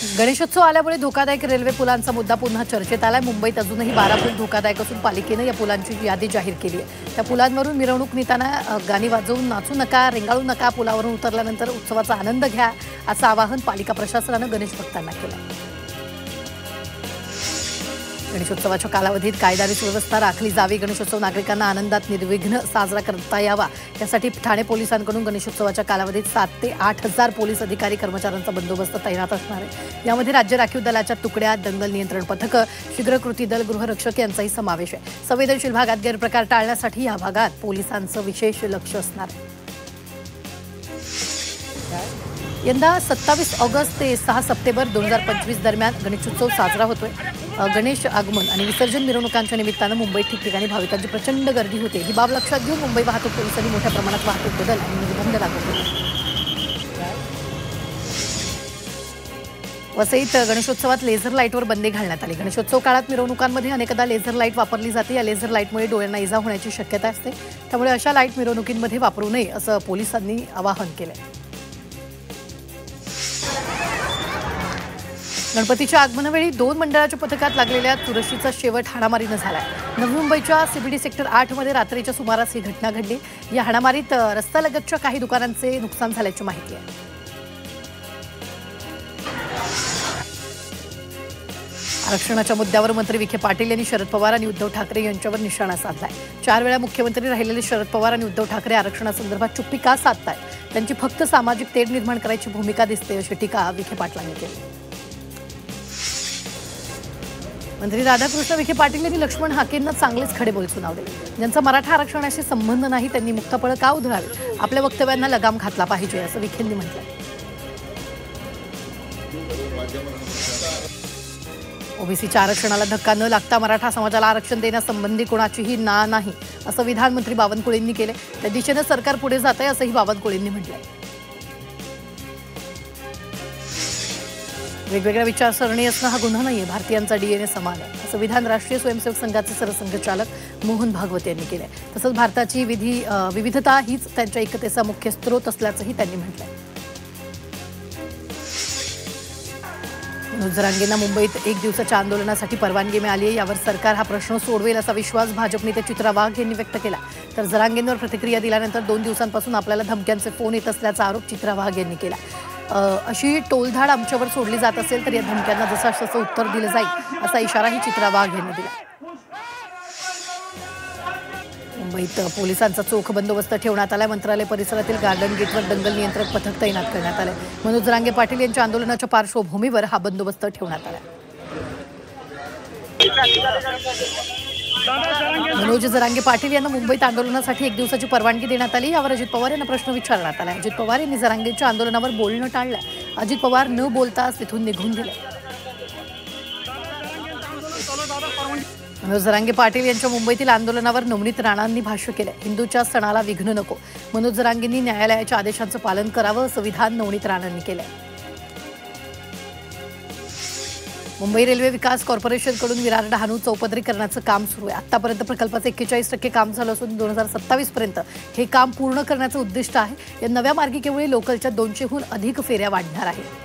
गणेशोत्सव आल्यामुळे धोकादायक रेल्वे पुलांचा मुद्दा पुन्हा चर्चेत आलाय। मुंबईत अजूनही 12 पूल धोकादायक असून पालिकेनं या पुलांची यादी जाहीर केली आहे। त्या पुलांवरून मिरवणूक नेताना गाणी वाजवून नाचू नका, रेंगाळू नका, पुलावरून उतरल्यानंतर उत्सवाचा आनंद घ्या असं आवाहन पालिका प्रशासनानं गणेश भक्तांना केलं। गणेशोत्सवाच्या कालावधीत कायदा सुव्यवस्था राखली जावी, गणेशोत्सव नागरिकांना आनंदात निर्विघ्न साजरा करता यावा यासाठी ठाणे पोलिसांकडून गणेशोत्सवाच्या कालावधीत 7 ते 8 हजार पोलीस अधिकारी कर्मचाऱ्यांचा बंदोबस्त तैनात असणार आहे। यामध्ये राज्य राखीव दलाच्या तुकड्या, दंगल नियंत्रण पथकं, शीघ्र कृती दल, गृहरक्षक यांचाही समावेश आहे। संवेदनशील भागात गैरप्रकार टाळण्यासाठी या भागात पोलिसांचं विशेष लक्ष असणार आहे। यंदा 27 ऑगस्ट ते 6 सप्टेंबर 2025 दरम्यान गणेशोत्सव साजरा होतोय। गणेश आगमन आणि विसर्जन मिरवणुकांच्या निमित्तानं मुंबईत ठिकठिकाणी भाविकांची प्रचंड गर्दी होते। ही बाब लक्षात घेऊन मुंबई वाहतूक पोलिसांनी मोठ्या प्रमाणात वाहतूक बदल आणि निर्बंध लागू केले। वसईत गणेशोत्सवात लेझर लाईटवर बंदी घालण्यात आली। गणेशोत्सव काळात मिरवणुकांमध्ये अनेकदा लेझर लाईट वापरली जाते। या लेझर लाईटमुळे डोळ्यांना इजा होण्याची शक्यता असते, त्यामुळे अशा लाईट मिरवणुकींमध्ये वापरू नये असं पोलिसांनी आवाहन केलंय। गणपतीच्या आगमनावेळी 2 मंडळाच्या पथकात लागलेल्या चुरशीचा शेवट हाणामारीनं झालाय। नवी मुंबईच्या सीबीडी सेक्टर 8 मध्ये रात्रीच्या सुमारास ही घटना घडली। या हाणामारीत रस्त्यालगतच्या काही दुकानांचे नुकसान झाल्याची माहिती आहे। आरक्षणाच्या मुद्द्यावर मंत्री विखे पाटील यांनी शरद पवार आणि उद्धव ठाकरे यांच्यावर निशाणा साधलाय। 4 वेळा मुख्यमंत्री राहिलेले शरद पवार आणि उद्धव ठाकरे आरक्षणासंदर्भात चुप्पी का साधतायत? त्यांची फक्त सामाजिक तेढ निर्माण करायची भूमिका दिसते, अशी टीका विखे पाटलांनी केली। मंत्री राधाकृष्ण विखे पाटील यांनी लक्ष्मण हाकेंना चांगलेच खडेबोल सुनावले। ज्यांचा मराठा आरक्षणाशी संबंध नाही त्यांनी मुक्तपळ का उधळावे? आपल्या वक्तव्यांना लगाम घातला पाहिजे असं विखेंनी म्हटलं। ओबीसीच्या आरक्षणाला धक्का न लागता मराठा समाजाला आरक्षण देण्यासंबंधी कोणाचीही ना नाही असं विधानमंत्री बावनकुळेंनी केले। त्या दिशेनं सरकार पुढे जात आहे असंही बावनकुळेंनी म्हटलंय। वेगवेगळ्या विचारसरणी असणं हा गुन्हा नाहीये, भारतीयांचा डीएनए समान आहे असं विधान राष्ट्रीय स्वयंसेवक संघाचे सरसंघचालक मोहन भागवत यांनी केलंय। तसंच भारताची विविधता हीच त्यांच्या एकतेचा मुख्य स्रोत असल्याचंही त्यांनी म्हटलंय। मनोज जरांगेंना मुंबईत 1 दिवसाच्या आंदोलनासाठी परवानगी मिळाली आहे। यावर सरकार हा प्रश्न सोडवेल असा विश्वास भाजप नेते चित्रा वाघ यांनी व्यक्त केला। तर जरांगेंवर प्रतिक्रिया दिल्यानंतर 2 दिवसांपासून आपल्याला धमक्यांचे फोन येत असल्याचा आरोप चित्रा वाघ यांनी केला। अशी टोलधाड आमच्यावर सोडली जात असेल तर या धमक्यांना जसं उत्तर दिलं जाईल असा इशाराही चित्रा वाघ यांनी दिला। मुंबईत पोलिसांचा चोख बंदोबस्त ठेवण्यात आलाय। मंत्रालय परिसरातील गार्डन गेटवर दंगल नियंत्रक पथक तैनात करण्यात आले। मनोज जरांगे पाटील यांच्या आंदोलनाच्या पार्श्वभूमीवर हा बंदोबस्त ठेवण्यात आला। मनोज जरांगे पाटील यांना मुंबईत आंदोलनासाठी 1 दिवसाची परवानगी देण्यात आली। यावर अजित पवार यांना प्रश्न विचारण्यात आला। अजित पवार यांनी जरांगेच्या आंदोलनावर बोलणं टाळलं। अजित पवार न बोलता तिथून निघून गेले। मनोज जरांगे पाटील यांच्या मुंबईतील आंदोलनावर नवनीत राणांनी भाष्य केलं। हिंदूच्या सणाला विघ्न नको, मनोज जरांगेंनी न्यायालयाच्या आदेशांचं पालन करावं असं विधान नवनीत राणांनी केलंय। मुंबई रेल्वे विकास कॉर्पोरेशनकडून विरार डहाणू चौपदरीकरणाचं काम सुरू आहे। आतापर्यंत प्रकल्पाचं 41% काम झालं असून 2027 पर्यंत हे काम पूर्ण करण्याचं उद्दिष्ट आहे। या नव्या मार्गिकेमुळे लोकलच्या 200हून अधिक फेऱ्या वाढणार आहेत।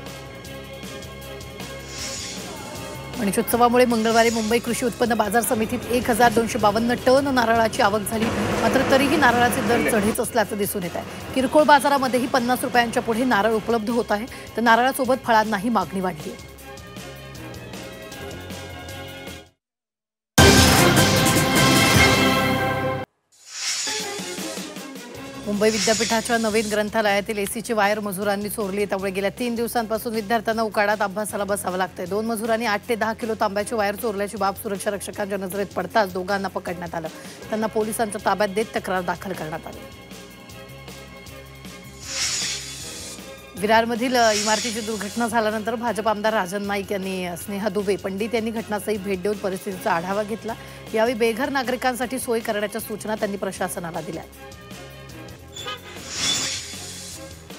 गणेशोत्सवामुळे मंगळवारी मुंबई कृषी उत्पन्न बाजार समितीत 1252 टन नारळाची आवक झाली। मात्र तरीही नारळाचे दर चढीच असल्याचं दिसून येत आहे। किरकोळ बाजारामध्येही 50 रुपयांच्या पुढे नारळ उपलब्ध होत आहे, तर नारळासोबत फळांनाही मागणी वाढली आहे। मुंबई विद्यापीठाच्या नवीन ग्रंथालयातील एसीची वायर मजुरांनी चोरली, त्यामुळे गेल्या 3 दिवसांपासून विद्यार्थ्यांना उकाडात अभ्यासाला बसावं लागतंय। 2 मजुरांनी 8 ते 10 किलो तांब्याची वायर चोरल्याची बाब सुरक्षा रक्षकांच्या नजरेत पडताच दोघांना पकडण्यात आलं। त्यांना पोलिसांच्या ताब्यात देत तक्रार दाखल करण्यात आली। विरारमधील इमारतीची दुर्घटना झाल्यानंतर भाजप आमदार राजन नाईक यांनी स्नेहा दुबे पंडित यांनी घटनास्थळी भेट देऊन परिस्थितीचा आढावा घेतला। यावेळी बेघर नागरिकांसाठी सोय करण्याच्या सूचना त्यांनी प्रशासनाला दिल्या।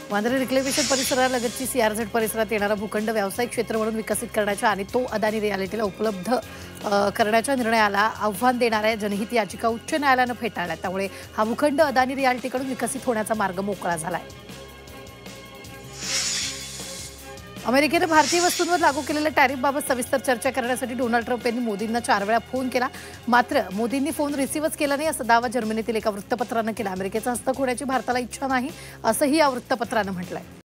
वांद्रे रिक्लेमेशन परिसरालगतची सीआरझेड परिसरात येणारा भूखंड व्यावसायिक क्षेत्र म्हणून विकसित करण्याच्या आणि तो अदानी रियालिटीला उपलब्ध करण्याच्या निर्णयाला आव्हान देणाऱ्या जनहित याचिका उच्च न्यायालयानं फेटाळल्या। त्यामुळे हा भूखंड अदानी रियालिटीकडून विकसित होण्याचा मार्ग मोकळा झालाय। अमेरिकेने भारतीय वस्तूंवर लागू केलेल्या टॅरिफबाबत सविस्तर चर्चा करण्यासाठी डोनाल्ड ट्रम्प यांनी मोदींना 4 वेळा फोन केला. मात्र मोदींनी फोन रिसीव्हच केला नाही असा दावा जर्मनीतील एका वृत्तपत्रानं केला. अमेरिकेचा हस्तक होण्याची भारताला इच्छा नाही असंही या वृत्तपत्रानं म्हटलंय.